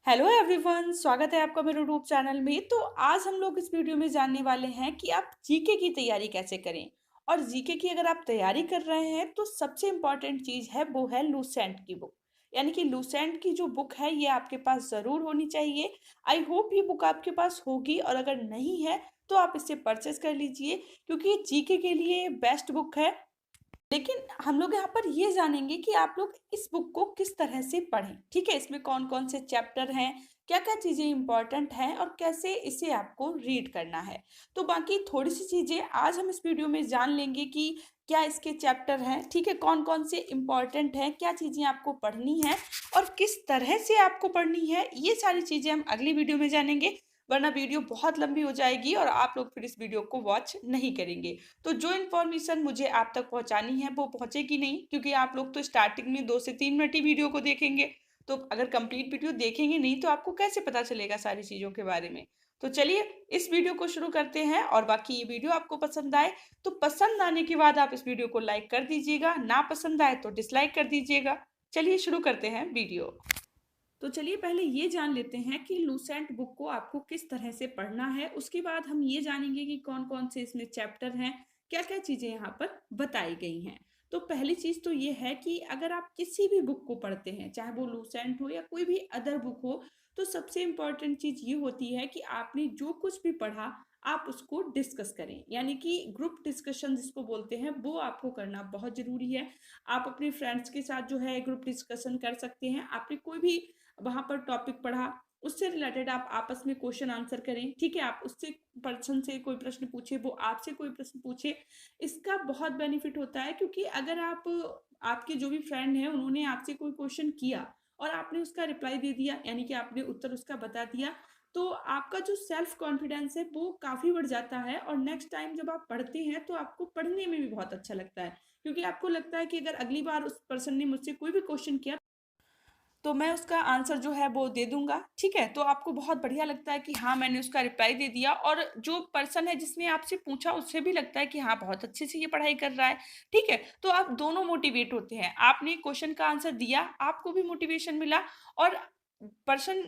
Hello everyone, स्वागत है आपका मेरे यूट्यूब चैनल में। तो आज हम लोग इस वीडियो में जानने वाले हैं कि आप जीके की तैयारी कैसे करें। और जीके की अगर आप तैयारी कर रहे हैं तो सबसे इम्पॉर्टेंट चीज़ है वो है लूसेंट की बुक। यानी कि लूसेंट की जो बुक है ये आपके पास ज़रूर होनी चाहिए। आई होप ये बुक आपके पास होगी, और अगर नहीं है तो आप इसे परचेस कर लीजिए, क्योंकि ये जीके के लिए बेस्ट बुक है। लेकिन हम लोग यहाँ पर ये जानेंगे कि आप लोग इस बुक को किस तरह से पढ़ें। ठीक है, इसमें कौन कौन से चैप्टर हैं, क्या क्या चीज़ें इंपॉर्टेंट हैं, और कैसे इसे आपको रीड करना है। तो बाकी थोड़ी सी चीज़ें आज हम इस वीडियो में जान लेंगे कि क्या इसके चैप्टर हैं, ठीक है, कौन कौन से इंपॉर्टेंट हैं, क्या चीज़ें आपको पढ़नी है और किस तरह से आपको पढ़नी है। ये सारी चीज़ें हम अगली वीडियो में जानेंगे, वरना वीडियो बहुत लंबी हो जाएगी और आप लोग फिर इस वीडियो को वॉच नहीं करेंगे। तो जो इन्फॉर्मेशन मुझे आप तक पहुंचानी है वो पहुंचेगी नहीं, क्योंकि आप लोग तो स्टार्टिंग में 2 से 3 मिनट ही वीडियो को देखेंगे। तो अगर कंप्लीट वीडियो देखेंगे नहीं तो आपको कैसे पता चलेगा सारी चीज़ों के बारे में। तो चलिए इस वीडियो को शुरू करते हैं, और बाकी ये वीडियो आपको पसंद आए तो पसंद आने के बाद आप इस वीडियो को लाइक कर दीजिएगा, ना पसंद आए तो डिसलाइक कर दीजिएगा। चलिए शुरू करते हैं वीडियो। तो चलिए पहले ये जान लेते हैं कि लूसेंट बुक को आपको किस तरह से पढ़ना है। उसके बाद हम ये जानेंगे कि कौन कौन से इसमें चैप्टर हैं, क्या क्या चीज़ें यहाँ पर बताई गई हैं। तो पहली चीज़ तो ये है कि अगर आप किसी भी बुक को पढ़ते हैं, चाहे वो लूसेंट हो या कोई भी अदर बुक हो, तो सबसे इम्पॉर्टेंट चीज़ ये होती है कि आपने जो कुछ भी पढ़ा आप उसको डिस्कस करें। यानी कि ग्रुप डिस्कशन जिसको बोलते हैं वो आपको करना बहुत ज़रूरी है। आप अपने फ्रेंड्स के साथ जो है ग्रुप डिस्कशन कर सकते हैं। आपने कोई भी वहाँ पर टॉपिक पढ़ा, उससे रिलेटेड आप आपस में क्वेश्चन आंसर करें। ठीक है, आप उससे पर्सन से कोई प्रश्न पूछे, वो आपसे कोई प्रश्न पूछे। इसका बहुत बेनिफिट होता है, क्योंकि अगर आप आपके जो भी फ्रेंड हैं उन्होंने आपसे कोई क्वेश्चन किया और आपने उसका रिप्लाई दे दिया, यानी कि आपने उत्तर उसका बता दिया, तो आपका जो सेल्फ कॉन्फिडेंस है वो काफ़ी बढ़ जाता है। और नेक्स्ट टाइम जब आप पढ़ते हैं तो आपको पढ़ने में भी बहुत अच्छा लगता है, क्योंकि आपको लगता है कि अगर अगली बार उस पर्सन ने मुझसे कोई भी क्वेश्चन किया तो मैं उसका आंसर जो है वो दे दूँगा। ठीक है? तो आपको बहुत बढ़िया लगता है कि हाँ, मैंने उसका रिप्लाई दे दिया, और जो पर्सन है जिसने आपसे पूछा उससे भी लगता है कि हाँ, बहुत अच्छे से ये पढ़ाई कर रहा है। ठीक है? तो आप दोनों मोटिवेट होते हैं। आपने क्वेश्चन का आंसर दिया, आपको भी मोटिवेशन मिला, और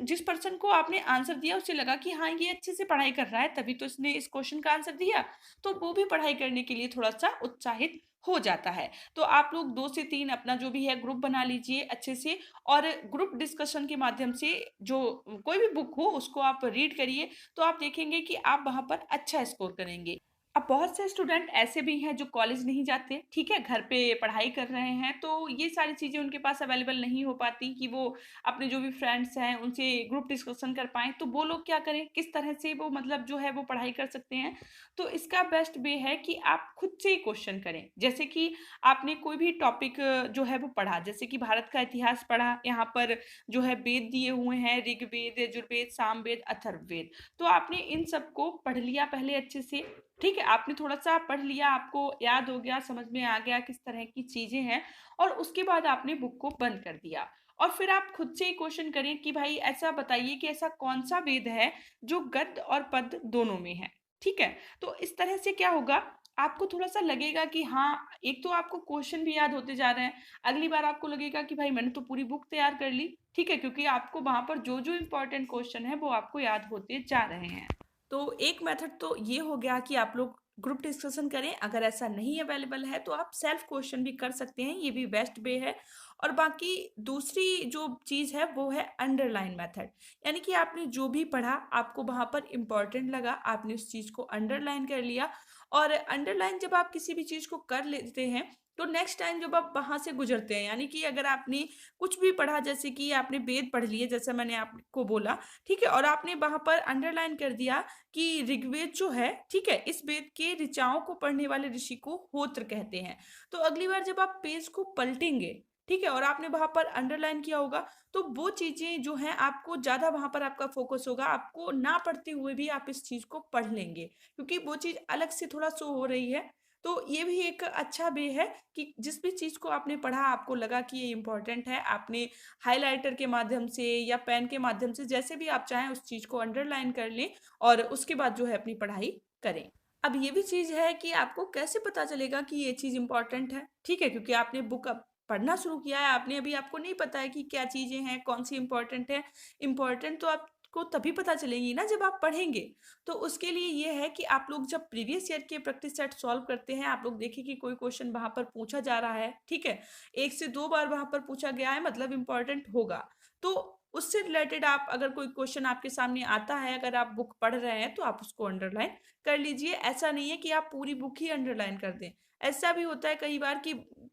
जिस पर्सन को आपने आंसर दिया उसे लगा कि हाँ, ये अच्छे से पढ़ाई कर रहा है, तभी तो इसने इस क्वेश्चन का आंसर दिया। तो वो भी पढ़ाई करने के लिए थोड़ा-सा उत्साहित हो जाता है। तो आप लोग 2 से 3 अपना जो भी है ग्रुप बना लीजिए अच्छे से, और ग्रुप डिस्कशन के माध्यम से जो कोई भी बुक हो उसको आप रीड करिए, तो आप देखेंगे कि आप वहाँ पर अच्छा स्कोर करेंगे। अब बहुत से स्टूडेंट ऐसे भी हैं जो कॉलेज नहीं जाते, ठीक है? घर पे पढ़ाई कर रहे हैं, तो ये सारी चीज़ें उनके पास अवेलेबल नहीं हो पाती कि वो अपने जो भी फ्रेंड्स हैं उनसे ग्रुप डिस्कशन कर पाएँ। तो वो लोग क्या करें, किस तरह से वो मतलब जो है वो पढ़ाई कर सकते हैं? तो इसका बेस्ट वे है कि आप खुद से ही क्वेश्चन करें। जैसे कि आपने कोई भी टॉपिक जो है वो पढ़ा, जैसे कि भारत का इतिहास पढ़ा, यहाँ पर जो है वेद दिए हुए हैं, ऋग्वेद, यजुर्वेद, सामवेद, अथर्ववेद। तो आपने इन सबको पढ़ लिया पहले अच्छे से। ठीक है, आपने थोड़ा-सा पढ़ लिया, आपको याद हो गया, समझ में आ गया किस तरह की चीज़ें हैं, और उसके बाद आपने बुक को बंद कर दिया। और फिर आप खुद से ही क्वेश्चन करें कि भाई ऐसा बताइए कि ऐसा कौन-सा वेद है जो गद्य और पद्य दोनों में है। ठीक है? तो इस तरह से क्या होगा, आपको थोड़ा-सा लगेगा कि हाँ, एक तो आपको क्वेश्चन भी याद होते जा रहे हैं, अगली बार आपको लगेगा कि भाई मैंने तो पूरी बुक तैयार कर ली। ठीक है? क्योंकि आपको वहाँ पर जो-जो इम्पोर्टेंट क्वेश्चन है वो आपको याद होते जा रहे हैं। तो एक मेथड तो ये हो गया कि आप लोग ग्रुप डिस्कशन करें। अगर ऐसा नहीं अवेलेबल है तो आप सेल्फ क्वेश्चन भी कर सकते हैं, ये भी बेस्ट वे है। और बाकी दूसरी जो चीज़ है वो है अंडरलाइन मेथड। यानी कि आपने जो भी पढ़ा, आपको वहाँ पर इम्पोर्टेंट लगा, आपने उस चीज़ को अंडरलाइन कर लिया। और अंडरलाइन जब आप किसी भी चीज़ को कर लेते हैं तो नेक्स्ट टाइम जब आप वहाँ से गुजरते हैं, यानी कि अगर आपने कुछ भी पढ़ा, जैसे कि आपने वेद पढ़ लिए जैसा मैंने आपको बोला, ठीक है, और आपने वहाँ पर अंडरलाइन कर दिया कि ऋग्वेद जो है, ठीक है, इस वेद के ऋचाओं को पढ़ने वाले ऋषि को होत्र कहते हैं। तो अगली बार जब आप पेज को पलटेंगे, ठीक है, और आपने वहाँ पर अंडरलाइन किया होगा, तो वो चीज़ें जो हैं आपको ज़्यादा वहाँ पर आपका फ़ोकस होगा, आपको ना पढ़ते हुए भी आप इस चीज़ को पढ़ लेंगे, क्योंकि वो चीज़ अलग से थोड़ा शो हो रही है। तो ये भी एक अच्छा वे है कि जिस भी चीज़ को आपने पढ़ा, आपको लगा कि ये इम्पोर्टेंट है, आपने हाइलाइटर के माध्यम से या पेन के माध्यम से जैसे भी आप चाहें उस चीज़ को अंडरलाइन कर लें, और उसके बाद जो है अपनी पढ़ाई करें। अब ये भी चीज़ है कि आपको कैसे पता चलेगा कि ये चीज़ इम्पोर्टेंट है, ठीक है? क्योंकि आपने बुक अब पढ़ना शुरू किया है आपने, अभी आपको नहीं पता है कि क्या चीज़ें हैं, कौन-सी इम्पोर्टेंट है। इम्पोर्टेंट तो आपको तभी पता चलेंगी ना जब आप पढ़ेंगे। तो उसके लिए ये है कि आप लोग जब प्रीवियस ईयर के प्रैक्टिस सेट सॉल्व करते हैं, आप लोग देखिए कि कोई क्वेश्चन वहाँ पर पूछा जा रहा है, ठीक है? 1 से 2 बार वहाँ पर पूछा गया है मतलब इम्पोर्टेंट होगा। तो उससे रिलेटेड आप अगर कोई क्वेश्चन आपके सामने आता है, अगर आप बुक पढ़ रहे हैं, तो आप उसको अंडरलाइन कर लीजिए। ऐसा नहीं है कि आप पूरी बुक ही अंडरलाइन कर दें। ऐसा भी होता है कई बार कि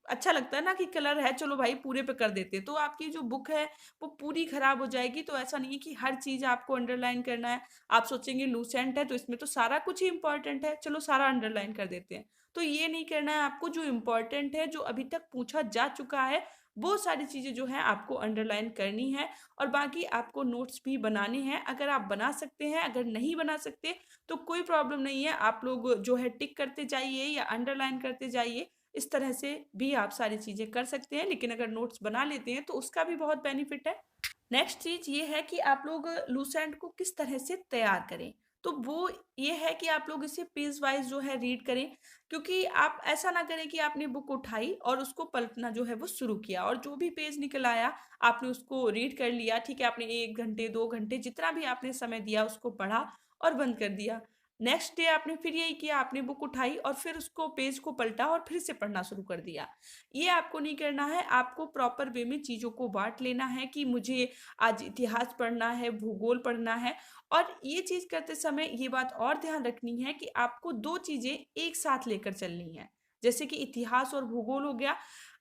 अच्छा लगता है ना कि कलर है, चलो भाई पूरे पे कर देते हैं, तो आपकी जो बुक है वो पूरी खराब हो जाएगी। तो ऐसा नहीं है कि हर चीज़ आपको अंडरलाइन करना है। आप सोचेंगे लूसेंट है तो इसमें तो सारा कुछ ही इम्पोर्टेंट है, चलो सारा अंडरलाइन कर देते हैं। तो ये नहीं करना है आपको। जो इम्पोर्टेंट है, जो अभी तक पूछा जा चुका है, वो सारी चीज़ें जो हैं आपको अंडरलाइन करनी है। और बाकी आपको नोट्स भी बनाने हैं। अगर आप बना सकते हैं, अगर नहीं बना सकते तो कोई प्रॉब्लम नहीं है। आप लोग जो है टिक करते जाइए या अंडरलाइन करते जाइए। इस तरह से भी आप सारी चीज़ें कर सकते हैं, लेकिन अगर नोट्स बना लेते हैं तो उसका भी बहुत बेनिफिट है। नेक्स्ट चीज़ ये है कि आप लोग लूसेंट को किस तरह से तैयार करें। तो वो ये है कि आप लोग इसे पेज वाइज़ जो है रीड करें, क्योंकि आप ऐसा ना करें कि आपने बुक उठाई और उसको पलटना जो है वो शुरू किया और जो भी पेज निकल आया आपने उसको रीड कर लिया, ठीक है? आपने 1 घंटे, 2 घंटे जितना भी आपने समय दिया उसको पढ़ा और बंद कर दिया। नेक्स्ट डे आपने फिर यही किया, आपने बुक उठाई और फिर उसको पेज को पलटा और फिर से पढ़ना शुरू कर दिया। ये आपको नहीं करना है। आपको प्रॉपर वे में चीज़ों को बाँट लेना है कि मुझे आज इतिहास पढ़ना है, भूगोल पढ़ना है। और ये चीज़ करते समय ये बात और ध्यान रखनी है कि आपको 2 चीज़ें एक साथ लेकर चलनी है। जैसे कि इतिहास और भूगोल हो गया,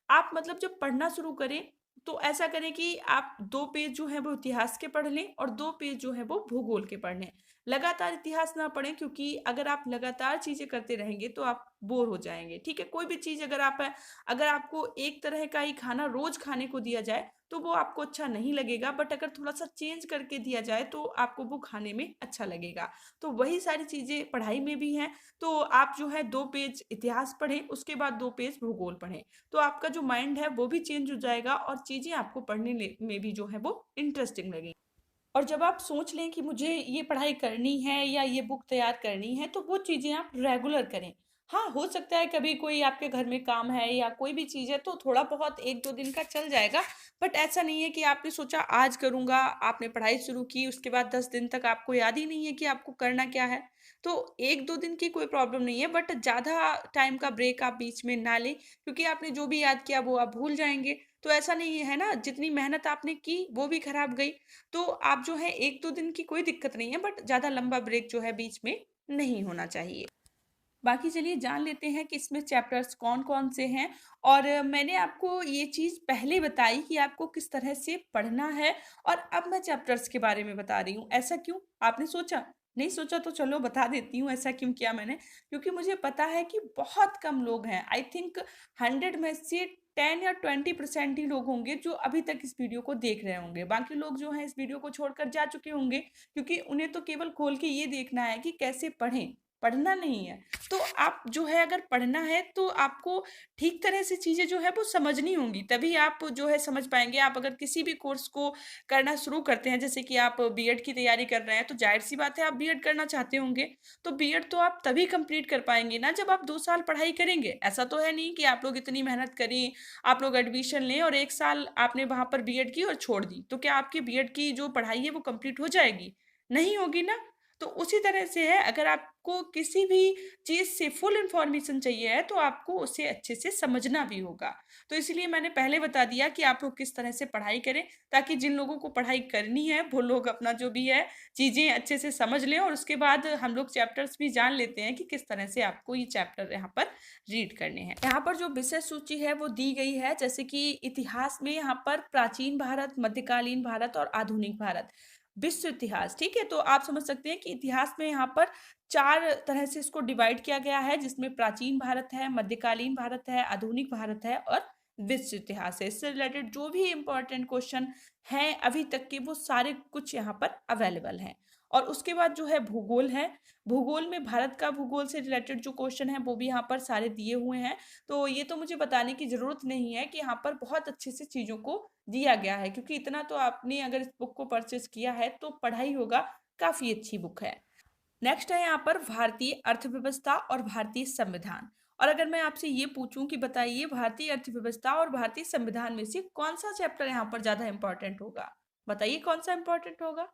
आप मतलब जब पढ़ना शुरू करें, तो ऐसा करें कि आप 2 पेज जो हैं वो इतिहास के पढ़ लें और 2 पेज जो हैं वो भूगोल के पढ़ लें। लगातार इतिहास ना पढ़ें, क्योंकि अगर आप लगातार चीज़ें करते रहेंगे तो आप बोर हो जाएँगे, ठीक है? कोई भी चीज़ अगर आपको एक तरह का ही खाना रोज़ खाने को दिया जाए, तो वो आपको अच्छा नहीं लगेगा, बट अगर थोड़ा-सा चेंज करके दिया जाए तो आपको वो खाने में अच्छा लगेगा। तो वही सारी चीज़ें पढ़ाई में भी हैं। तो आप जो है 2 पेज इतिहास पढ़ें, उसके बाद 2 पेज भूगोल पढ़ें। तो आपका जो माइंड है वो भी चेंज हो जाएगा और चीज़ें आपको पढ़ने ले में भी जो है वो इंटरेस्टिंग लगेंगी। और जब आप सोच लें कि मुझे ये पढ़ाई करनी है या ये बुक तैयार करनी है, तो वो चीज़ें आप रेगुलर करें। हाँ, हो सकता है कभी कोई आपके घर में काम है या कोई भी चीज़ है, तो थोड़ा-बहुत 1-2 दिन का चल जाएगा। बट ऐसा नहीं है कि आपने सोचा आज करूँगा, आपने पढ़ाई शुरू की, उसके बाद 10 दिन तक आपको याद ही नहीं है कि आपको करना क्या है। तो 1-2 दिन की कोई प्रॉब्लम नहीं है, बट ज़्यादा टाइम का ब्रेक आप बीच में ना लें, क्योंकि आपने जो भी याद किया वो आप भूल जाएँगे। तो ऐसा नहीं है ना, जितनी मेहनत आपने की, वो भी खराब गई। तो आप जो है 1-2 दिन की कोई दिक्कत नहीं है, बट ज़्यादा लंबा ब्रेक जो है बीच में नहीं होना चाहिए। बाकी चलिए जान लेते हैं कि इसमें चैप्टर्स कौन-कौन से हैं। और मैंने आपको ये चीज़ पहले बताई कि आपको किस तरह से पढ़ना है, और अब मैं चैप्टर्स के बारे में बता रही हूँ। ऐसा क्यों? आपने सोचा? नहीं सोचा तो चलो बता देती हूँ ऐसा क्यों किया मैंने। क्योंकि मुझे पता है कि बहुत कम लोग हैं, आई थिंक 100 में से 10 या 20% ही लोग होंगे जो अभी तक इस वीडियो को देख रहे होंगे। बाकी लोग जो हैं इस वीडियो को छोड़कर जा चुके होंगे, क्योंकि उन्हें तो केवल खोल के ये देखना है कि कैसे पढ़ें, पढ़ना नहीं है। तो आप जो है अगर पढ़ना है तो आपको ठीक तरह से चीज़ें जो है वो समझनी होंगी, तभी आप जो है समझ पाएँगे। आप अगर किसी भी कोर्स को करना शुरू करते हैं, जैसे कि आप बीएड की तैयारी कर रहे हैं, तो ज़ाहिर-सी बात है आप बीएड करना चाहते होंगे। तो बीएड तो आप तभी कंप्लीट कर पाएँगे ना जब आप 2 साल पढ़ाई करेंगे। ऐसा तो है नहीं कि आप लोग इतनी मेहनत करें, आप लोग एडमिशन लें और 1 साल आपने वहाँ पर बीएड की और छोड़ दी। तो क्या आपकी बीएड की जो पढ़ाई है वो कंप्लीट हो जाएगी? नहीं होगी ना। तो उसी तरह से है, अगर आपको किसी भी चीज़ से फुल इन्फॉर्मेशन चाहिए है, तो आपको उसे अच्छे से समझना भी होगा। तो इसलिए मैंने पहले बता दिया कि आप लोग किस तरह से पढ़ाई करें, ताकि जिन लोगों को पढ़ाई करनी है, वो लोग अपना जो भी है, चीज़ें अच्छे से समझ लें। और उसके बाद हम लोग चैप्टर्स भी जान लेते हैं कि किस तरह से आपको ये चैप्टर यहाँ पर रीड करने हैं। यहाँ पर जो विषय सूची है, वो दी गई है, जैसे कि इतिहास में यहाँ पर प्राचीन भारत, मध्यकालीन भारत और आधुनिक भारत। विश्व इतिहास, ठीक है? तो आप समझ सकते हैं कि इतिहास में यहाँ पर 4 तरह से इसको डिवाइड किया गया है, जिसमें प्राचीन भारत है, मध्यकालीन भारत है, आधुनिक भारत है और विश्व इतिहास है। इससे रिलेटेड जो भी इम्पोर्टेंट क्वेश्चन हैं अभी तक के, वो सारे कुछ यहाँ पर अवेलेबल हैं। और उसके बाद जो है भूगोल है। भूगोल में भारत का भूगोल से रिलेटेड जो क्वेश्चन है, वो भी यहाँ पर सारे दिए हुए हैं। तो ये तो मुझे बताने की ज़रूरत नहीं है कि यहाँ पर बहुत अच्छे से चीज़ों को दिया गया है, क्योंकि इतना तो आपने अगर इस बुक को परचेज किया है तो पढ़ा ही होगा। काफ़ी अच्छी बुक है। नेक्स्ट है यहाँ पर भारतीय अर्थव्यवस्था और भारतीय संविधान। और अगर मैं आपसे ये पूछूं कि बताइए भारतीय अर्थव्यवस्था और भारतीय संविधान में से कौन सा चैप्टर यहाँ पर ज़्यादा इंपॉर्टेंट होगा? बताइए कौन सा इंपॉर्टेंट होगा?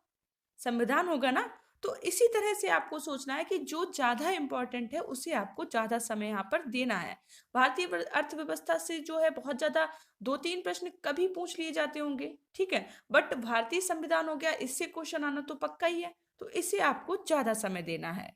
संविधान होगा ना। तो इसी तरह से आपको सोचना है कि जो ज़्यादा इम्पोर्टेंट है उसे आपको ज़्यादा समय यहाँ पर देना है। भारतीय अर्थव्यवस्था से जो है बहुत ज़्यादा दो तीन प्रश्न कभी पूछ लिए जाते होंगे, ठीक है, बट भारतीय संविधान हो गया, इससे क्वेश्चन आना तो पक्का ही है। तो इसे आपको ज़्यादा समय देना है।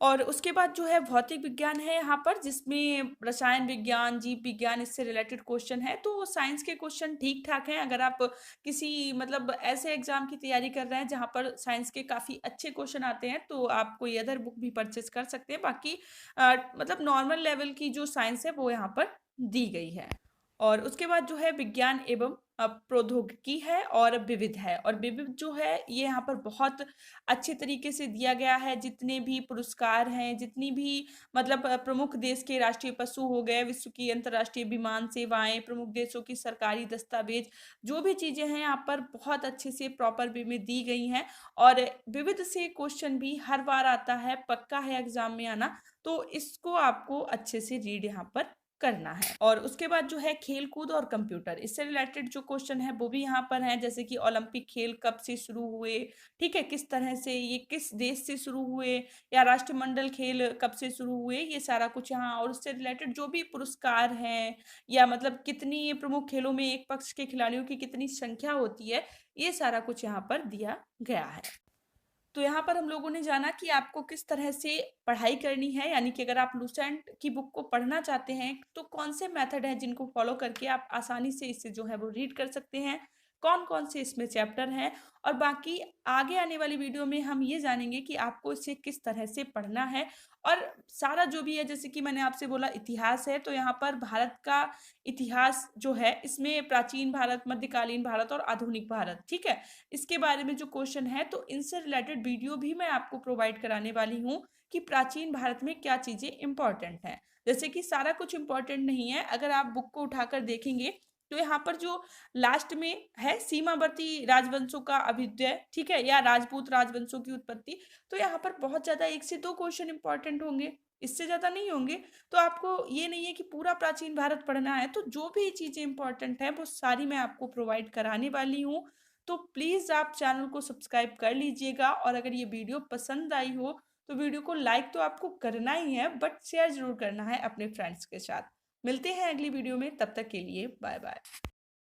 और उसके बाद जो है भौतिक विज्ञान है यहाँ पर, जिसमें रसायन विज्ञान, जीव विज्ञान, इससे रिलेटेड क्वेश्चन है। तो साइंस के क्वेश्चन ठीक ठाक हैं। अगर आप किसी मतलब ऐसे एग्जाम की तैयारी कर रहे हैं जहाँ पर साइंस के काफ़ी अच्छे क्वेश्चन आते हैं, तो आप कोई अदर बुक भी परचेस कर सकते हैं। बाकी मतलब नॉर्मल लेवल की जो साइंस है वो यहाँ पर दी गई है। और उसके बाद जो है विज्ञान एवं प्रौद्योगिकी है और विविध है। और विविध जो है ये यहाँ पर बहुत अच्छे तरीके से दिया गया है। जितने भी पुरस्कार हैं, जितनी भी मतलब प्रमुख देश के राष्ट्रीय पशु हो गए, विश्व की अंतर्राष्ट्रीय विमान सेवाएं, प्रमुख देशों की सरकारी दस्तावेज, जो भी चीज़ें हैं यहाँ पर बहुत अच्छे से प्रॉपर वे में दी गई हैं। और विविध से क्वेश्चन भी हर बार आता है, पक्का है एग्जाम में आना। तो इसको आपको अच्छे से रीड यहाँ पर करना है। और उसके बाद जो है खेल कूद और कंप्यूटर, इससे रिलेटेड जो क्वेश्चन है वो भी यहाँ पर है। जैसे कि ओलंपिक खेल कब से शुरू हुए, ठीक है, किस तरह से, ये किस देश से शुरू हुए, या राष्ट्रमंडल खेल कब से शुरू हुए, ये सारा कुछ यहाँ। और उससे रिलेटेड जो भी पुरस्कार हैं, या मतलब कितनी प्रमुख खेलों में एक पक्ष के खिलाड़ियों की कितनी संख्या होती है, ये सारा कुछ यहाँ पर दिया गया है। तो यहाँ पर हम लोगों ने जाना कि आपको किस तरह से पढ़ाई करनी है, यानी कि अगर आप लुसेंट की बुक को पढ़ना चाहते हैं तो कौन से मेथड हैं जिनको फॉलो करके आप आसानी से इसे जो है वो रीड कर सकते हैं, कौन कौन से इसमें चैप्टर हैं। और बाकी आगे आने वाली वीडियो में हम ये जानेंगे कि आपको इसे किस तरह से पढ़ना है। और सारा जो भी है, जैसे कि मैंने आपसे बोला इतिहास है, तो यहाँ पर भारत का इतिहास जो है इसमें प्राचीन भारत, मध्यकालीन भारत और आधुनिक भारत, ठीक है, इसके बारे में जो क्वेश्चन है, तो इनसे रिलेटेड वीडियो भी मैं आपको प्रोवाइड कराने वाली हूँ कि प्राचीन भारत में क्या चीज़ें इंपॉर्टेंट हैं। जैसे कि सारा कुछ इंपॉर्टेंट नहीं है, अगर आप बुक को उठाकर देखेंगे तो यहाँ पर जो लास्ट में है सीमावर्ती राजवंशों का अभ्युदय, ठीक है, या राजपूत राजवंशों की उत्पत्ति, तो यहाँ पर बहुत ज़्यादा एक से दो क्वेश्चन इंपॉर्टेंट होंगे, इससे ज़्यादा नहीं होंगे। तो आपको ये नहीं है कि पूरा प्राचीन भारत पढ़ना है, तो जो भी चीज़ें इंपॉर्टेंट हैं वो सारी मैं आपको प्रोवाइड कराने वाली हूँ। तो प्लीज़ आप चैनल को सब्सक्राइब कर लीजिएगा। और अगर ये वीडियो पसंद आई हो तो वीडियो को लाइक तो आपको करना ही है, बट शेयर ज़रूर करना है अपने फ्रेंड्स के साथ। मिलते हैं अगली वीडियो में, तब तक के लिए बाय बाय।